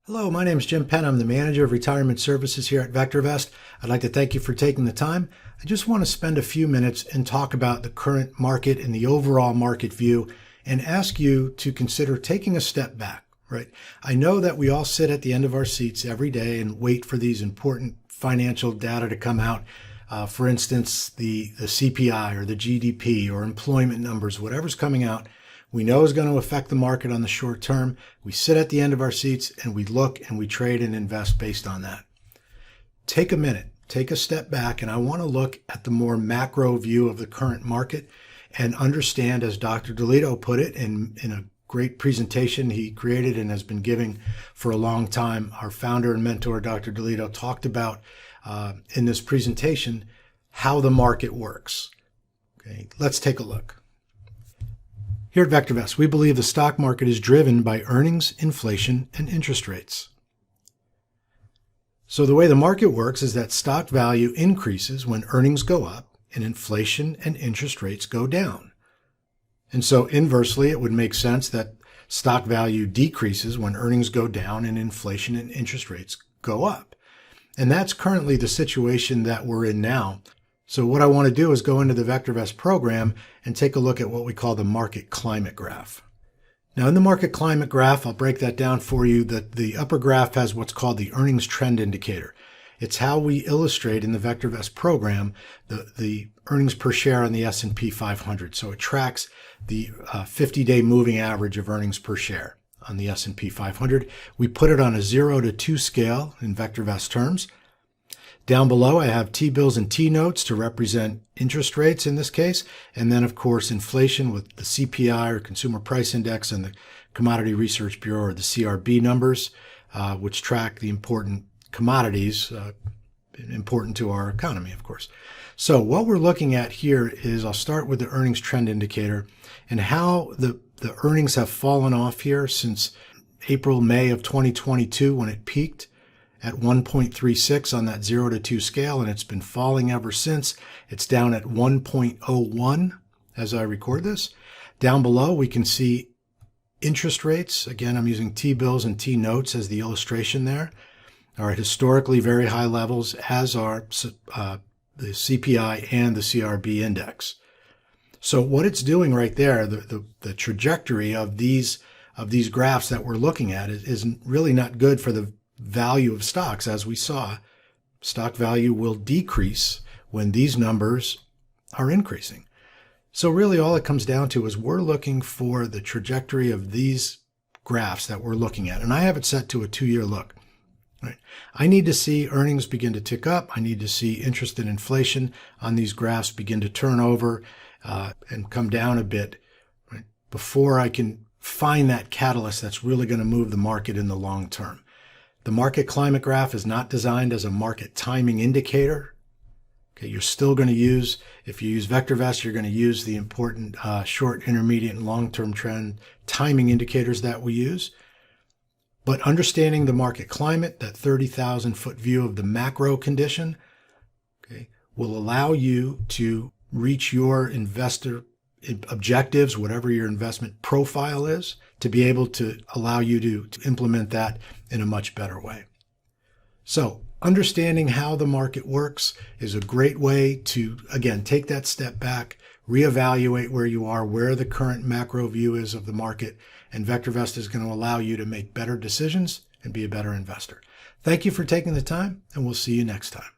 Hello, my name is Jim Penn. I'm the manager of retirement services here at VectorVest. I'd like to thank you for taking the time. I just want to spend a few minutes and talk about the current market and the overall market view and ask you to consider taking a step back, right? I know that we all sit at the end of our seats every day and wait for these important financial data to come out. For instance, the CPI or the GDP or employment numbers, whatever's coming out, we know is going to affect the market on the short term. We sit at the end of our seats and we look and we trade and invest based on that. Take a minute, take a step back, and I want to look at the more macro view of the current market and understand, as Dr. DeLito put it in a great presentation he created and has been giving for a long time. Our founder and mentor, Dr. DeLito, talked about in this presentation how the market works. Okay, let's take a look. Here at VectorVest, we believe the stock market is driven by earnings, inflation, and interest rates. So the way the market works is that stock value increases when earnings go up and inflation and interest rates go down. And so inversely, it would make sense that stock value decreases when earnings go down and inflation and interest rates go up. And that's currently the situation that we're in now. So what I want to do is go into the VectorVest program and take a look at what we call the market climate graph. Now in the market climate graph, I'll break that down for you. That the upper graph has what's called the earnings trend indicator. It's how we illustrate in the VectorVest program the earnings per share on the S&P 500. So it tracks the 50-day moving average of earnings per share on the S&P 500. We put it on a 0 to 2 scale in VectorVest terms. Down below, I have T-bills and T-notes to represent interest rates in this case, and then, of course, inflation with the CPI or Consumer Price Index and the Commodity Research Bureau or the CRB numbers, which track the important commodities important to our economy, of course. So what we're looking at here is, I'll start with the earnings trend indicator and how the earnings have fallen off here since April, May of 2022 when it peaked at 1.36 on that 0 to 2 scale, and it's been falling ever since. It's down at 1.01 as I record this. Down below, we can see interest rates. Again, I'm using T-bills and T-notes as the illustration there. Are at historically very high levels, as are the CPI and the CRB index. So what it's doing right there, the trajectory of these graphs that we're looking at is really not good for the value of stocks. As we saw, stock value will decrease when these numbers are increasing. So really all it comes down to is we're looking for the trajectory of these graphs that we're looking at. And I have it set to a 2-year look. Right? I need to see earnings begin to tick up. I need to see interest and inflation on these graphs begin to turn over and come down a bit, right, before I can find that catalyst that's really going to move the market in the long term. The market climate graph is not designed as a market timing indicator. Okay, you're still going to use, if you use VectorVest, you're going to use the important short, intermediate, and long-term trend timing indicators that we use. But understanding the market climate, that 30,000-foot view of the macro condition, okay, will allow you to reach your investor objectives, whatever your investment profile is, to be able to allow you to implement that in a much better way. So understanding how the market works is a great way to, again, take that step back, reevaluate where you are, where the current macro view is of the market, and VectorVest is going to allow you to make better decisions and be a better investor. Thank you for taking the time, and we'll see you next time.